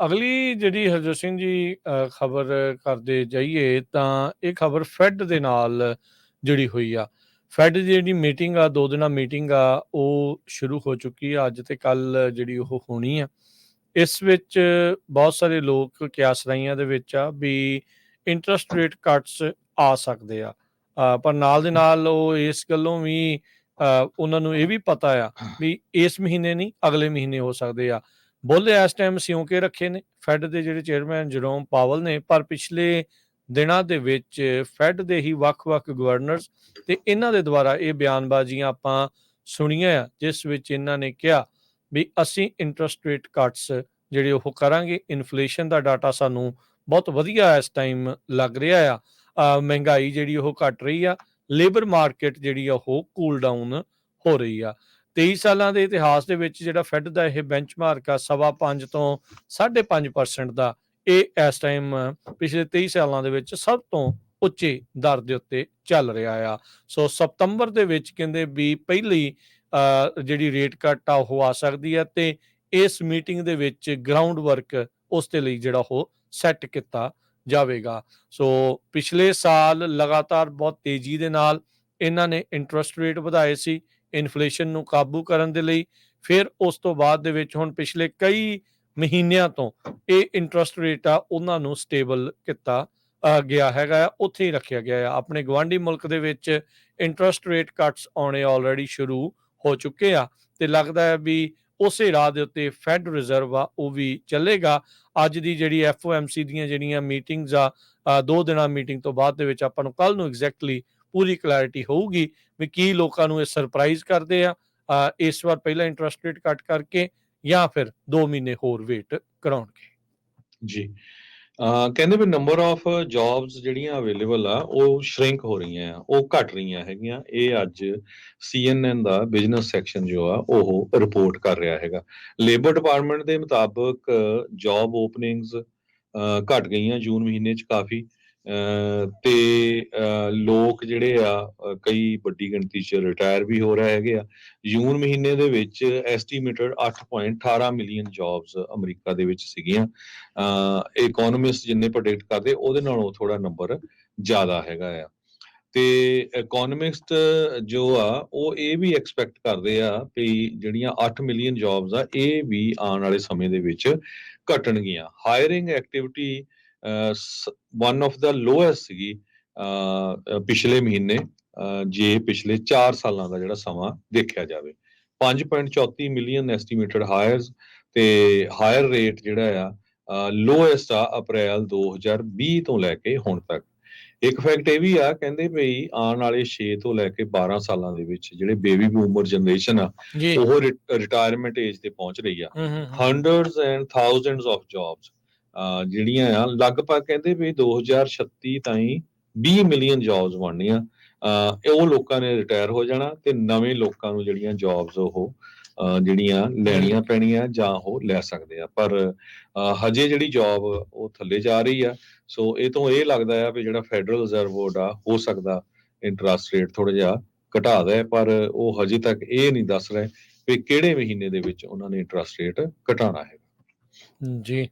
ਅਗਲੀ ਜਿਹੜੀ ਹਰਜੋਤ ਸਿੰਘ ਜੀ ਖਬਰ ਕਰਦੇ ਜਾਈਏ ਤਾਂ ਇਹ ਖਬਰ ਫੈਡ ਦੇ ਨਾਲ ਜੁੜੀ ਹੋਈ ਆ। ਫੈਡ ਦੀ ਜਿਹੜੀ ਮੀਟਿੰਗ ਆ 2 ਦਿਨਾਂ ਮੀਟਿੰਗ ਆ ਉਹ ਸ਼ੁਰੂ ਹੋ ਚੁੱਕੀ ਆ, ਅੱਜ ਤੇ ਕੱਲ ਜਿਹੜੀ ਉਹ ਹੋਣੀ ਆ। ਇਸ ਵਿੱਚ ਬਹੁਤ ਸਾਰੇ ਲੋਕ ਕਿਆਸਰਾਈਆਂ ਦੇ ਵਿੱਚ ਆ ਵੀ ਇੰਟਰਸਟ ਰੇਟ ਕੱਟਸ ਆ ਸਕਦੇ ਆ, ਪਰ ਨਾਲ ਦੇ ਨਾਲ ਉਹ ਇਸ ਗੱਲੋਂ ਵੀ ਉਹਨਾਂ ਨੂੰ ਇਹ ਵੀ ਪਤਾ ਆ ਵੀ ਇਸ ਮਹੀਨੇ ਨਹੀਂ ਅਗਲੇ ਮਹੀਨੇ ਹੋ ਸਕਦੇ ਆ। ਬੋਲੇ ਇਸ ਟਾਈਮ ਸਿਉਂ ਕੇ ਰੱਖੇ ਨੇ ਫੈਡ ਦੇ ਜਿਹੜੇ ਚੇਅਰਮੈਨ ਜਰੋਮ ਪਾਵਲ ਨੇ, ਪਰ ਪਿਛਲੇ ਦਿਨਾਂ ਦੇ ਵਿੱਚ ਫੈਡ ਦੇ ਹੀ ਵੱਖ-ਵੱਖ ਗਵਰਨਰਸ ਤੇ ਇਹਨਾਂ ਦੇ ਦੁਆਰਾ ਇਹ ਬਿਆਨਬਾਜ਼ੀਆਂ ਆਪਾਂ ਸੁਣੀਆਂ ਆ, ਜਿਸ ਵਿੱਚ ਇਹਨਾਂ ਨੇ ਕਿਹਾ ਵੀ ਅਸੀਂ ਇੰਟਰਸਟ ਰੇਟ ਕੱਟਸ ਜਿਹੜੇ ਉਹ ਕਰਾਂਗੇ। ਇਨਫਲੇਸ਼ਨ ਦਾ ਡਾਟਾ ਸਾਨੂੰ ਬਹੁਤ ਵਧੀਆ ਇਸ ਟਾਈਮ ਲੱਗ ਰਿਹਾ ਆ, ਮਹਿੰਗਾਈ ਜਿਹੜੀ ਉਹ ਘਟ ਰਹੀ ਆ, ਲੇਬਰ ਮਾਰਕੀਟ ਜਿਹੜੀ ਆ ਉਹ ਕੂਲ ਡਾਊਨ ਹੋ ਰਹੀ ਆ। 23 ਸਾਲਾਂ ਦੇ ਇਤਿਹਾਸ ਦੇ ਵਿੱਚ ਜਿਹੜਾ ਫੈਡ ਦਾ ਇਹ ਬੈਂਚਮਾਰਕ ਆ 5.25 ਤੋਂ 5.5% ਦਾ, ਇਹ ਇਸ ਟਾਈਮ ਪਿਛਲੇ 23 ਸਾਲਾਂ ਦੇ ਵਿੱਚ ਸਭ ਤੋਂ ਉੱਚੇ ਦਰ ਦੇ ਉੱਤੇ ਚੱਲ ਰਿਹਾ ਆ। ਸੋ ਸਤੰਬਰ ਦੇ ਵਿੱਚ ਕਹਿੰਦੇ ਵੀ ਪਹਿਲੀ ਜਿਹੜੀ ਰੇਟ ਕੱਟ ਆ ਉਹ ਆ ਸਕਦੀ ਹੈ ਤੇ ਇਸ ਮੀਟਿੰਗ ਦੇ ਵਿੱਚ ਗਰਾਊਂਡ ਵਰਕ ਉਸ ਦੇ ਲਈ ਜਿਹੜਾ ਉਹ ਸੈੱਟ ਕੀਤਾ ਜਾਵੇਗਾ। ਸੋ ਪਿਛਲੇ ਸਾਲ ਲਗਾਤਾਰ ਬਹੁਤ ਤੇਜ਼ੀ ਦੇ ਨਾਲ ਇਹਨਾਂ ਨੇ ਇੰਟਰਸਟ ਰੇਟ ਵਧਾਏ ਸੀ ਇਨਫਲੇਸ਼ਨ ਨੂੰ ਕਾਬੂ ਕਰਨ ਦੇ ਲਈ। ਫਿਰ ਉਸ ਤੋਂ ਬਾਅਦ ਦੇ ਵਿੱਚ ਹੁਣ ਪਿਛਲੇ ਕਈ ਮਹੀਨਿਆਂ ਤੋਂ ਇਹ ਇੰਟਰਸਟ ਰੇਟ ਆ ਉਹਨਾਂ ਨੂੰ ਸਟੇਬਲ ਕੀਤਾ ਗਿਆ ਹੈਗਾ ਆ, ਉੱਥੇ ਹੀ ਰੱਖਿਆ ਗਿਆ ਆ। ਆਪਣੇ ਗਵਾਂਢੀ ਮੁਲਕ ਦੇ ਵਿੱਚ ਇੰਟਰਸਟ ਰੇਟ ਕੱਟਸ ਆਉਣੇ ਆਲਰੇਡੀ ਸ਼ੁਰੂ ਹੋ ਚੁੱਕੇ ਆ ਤੇ ਲੱਗਦਾ ਹੈ ਵੀ ਉਸੇ ਰਾਹ ਦੇ ਉੱਤੇ ਫੈਡ ਰਿਜ਼ਰਵ ਆ ਉਹ ਵੀ ਚੱਲੇਗਾ। ਅੱਜ ਦੀ ਜਿਹੜੀ FOMC ਦੀਆਂ ਜਿਹੜੀਆਂ ਮੀਟਿੰਗਸ ਆ 2 ਦਿਨਾਂ ਮੀਟਿੰਗ ਤੋਂ ਬਾਅਦ ਦੇ ਵਿੱਚ ਆਪਾਂ ਨੂੰ ਕੱਲ ਨੂੰ ਐਗਜ਼ੈਕਟਲੀ ਪੂਰੀ ਕਲੈਰਿਟੀ ਹੋਊਗੀ ਵੀ ਕੀ ਲੋਕਾਂ ਨੂੰ ਇਹ ਸਰਪ੍ਰਾਈਜ਼ ਕਰਦੇ ਆ ਇਸ ਵਾਰ ਪਹਿਲਾਂ ਇੰਟਰਸਟ ਰੇਟ ਕੱਟ ਕਰਕੇ ਜਾਂ ਫਿਰ 2 ਮਹੀਨੇ ਹੋਰ ਵੇਟ ਕਰਾਉਣਗੇ। ਜੀ ਕਹਿੰਦੇ ਵੀ ਨੰਬਰ ਆਫ ਜੌਬਸ ਜਿਹੜੀਆਂ ਅਵੇਲੇਬਲ ਆ ਉਹ ਸ਼ਰਿੰਕ ਹੋ ਰਹੀਆਂ ਆ, ਉਹ ਘਟ ਰਹੀਆਂ ਹੈਗੀਆਂ। ਇਹ ਅੱਜ CNN ਦਾ ਬਿਜ਼ਨਸ ਸੈਕਸ਼ਨ ਜੋ ਆ ਉਹ ਰਿਪੋਰਟ ਕਰ ਰਿਹਾ ਹੈਗਾ। ਲੇਬਰ ਡਿਪਾਰਟਮੈਂਟ ਦੇ ਮੁਤਾਬਕ ਜੌਬ ਓਪਨਿੰਗਸ ਘਟ ਗਈਆਂ ਜੂਨ ਮਹੀਨੇ 'ਚ ਕਾਫੀ, ਤੇ ਲੋਕ ਜਿਹੜੇ ਆ ਕਈ ਵੱਡੀ ਗਿਣਤੀ 'ਚ ਰਿਟਾਇਰ ਵੀ ਹੋ ਰਹੇ ਹੈਗੇ ਆ। ਜੂਨ ਮਹੀਨੇ ਦੇ ਵਿੱਚ ਐਸਟੀਮੇਟਡ 8.18 ਮਿਲੀਅਨ ਜੌਬਸ ਅਮਰੀਕਾ ਦੇ ਵਿੱਚ ਸੀਗੀਆਂ। ਇਕੋਨੋਮਿਸਟ ਜਿੰਨੇ ਪ੍ਰੈਡਿਕਟ ਕਰਦੇ ਉਹਦੇ ਨਾਲੋਂ ਥੋੜਾ ਨੰਬਰ ਜ਼ਿਆਦਾ ਹੈਗਾ ਆ। ਤੇ ਇਕੋਨੋਮਿਸਟ ਜੋ ਆ ਉਹ ਇਹ ਵੀ ਐਕਸਪੈਕਟ ਕਰਦੇ ਆ ਵੀ ਜਿਹੜੀਆਂ 8 ਮਿਲੀਅਨ ਜੌਬਸ ਆ ਇਹ ਵੀ ਆਉਣ ਵਾਲੇ ਸਮੇਂ ਦੇ ਵਿੱਚ ਘਟਣਗੀਆਂ। Hiring activity one of the lowest ਸੀਗੀ ਪਿਛਲੇ ਮਹੀਨੇ, ਜੇ ਪਿਛਲੇ 4 ਸਾਲਾਂ ਦਾ ਜਿਹੜਾ ਸਮਾਂ ਦੇਖਿਆ ਜਾਵੇ। 5.34 ਮਿਲੀਅਨ ਐਸਟੀਮੇਟਡ ਹਾਇਰਸ ਤੇ ਹਾਇਰ ਰੇਟ ਜਿਹੜਾ ਆ ਲੋਐਸਟ ਆ ਅਪ੍ਰੈਲ 2020 ਤੋਂ ਲੈ ਕੇ ਹੁਣ ਤੱਕ। ਇੱਕ ਫੈਕਟ ਇਹ ਵੀ ਆ, ਕਹਿੰਦੇ ਵੀ ਆਉਣ ਵਾਲੇ 6 ਤੋਂ ਲੈ ਕੇ 12 ਸਾਲਾਂ ਦੇ ਵਿੱਚ ਜਿਹੜੇ ਬੇਬੀ ਬੂਮਰ ਜਨਰੇਸ਼ਨ ਆ ਉਹ ਰਿਟਾਇਰਮੈਂਟ ਏਜ ਤੇ ਪਹੁੰਚ ਰਹੀ ਆ। Hundreds and thousands of jobs ਜਿਹੜੀਆਂ ਆ ਲਗਭਗ ਕਹਿੰਦੇ ਵੀ 2036 ਤਾਈਂ 20 ਮਿਲੀਅਨ ਜੌਬਸ ਬਣਨੀਆਂ। ਉਹ ਲੋਕਾਂ ਨੇ ਰਿਟਾਇਰ ਹੋ ਜਾਣਾ ਤੇ ਨਵੇਂ ਲੋਕਾਂ ਨੂੰ ਜਿਹੜੀਆਂ ਜੌਬਸ ਉਹ ਜਿਹੜੀਆਂ ਲੈਣੀਆਂ ਪੈਣੀਆਂ ਜਾਂ ਉਹ ਲੈ ਸਕਦੇ ਆ। ਪਰ ਹਜੇ ਜਿਹੜੀ ਜੌਬ ਉਹ ਥੱਲੇ ਜਾ ਰਹੀ ਆ। ਸੋ ਇਹ ਤੋਂ ਇਹ ਲੱਗਦਾ ਆ ਵੀ ਜਿਹੜਾ ਫੈਡਰਲ ਰਿਜ਼ਰਵ ਬੋਰਡ ਆ ਹੋ ਸਕਦਾ ਇੰਟਰਸਟ ਰੇਟ ਥੋੜਾ ਜਿਹਾ ਘਟਾ ਦੇ, ਪਰ ਉਹ ਹਜੇ ਤੱਕ ਇਹ ਨਹੀਂ ਦੱਸ ਰਹੇ ਵੀ ਕਿਹੜੇ ਮਹੀਨੇ ਦੇ ਵਿੱਚ ਉਹਨਾਂ ਨੇ ਇੰਟਰਸਟ ਰੇਟ ਘਟਾਉਣਾ ਹੈ। ਜੀ।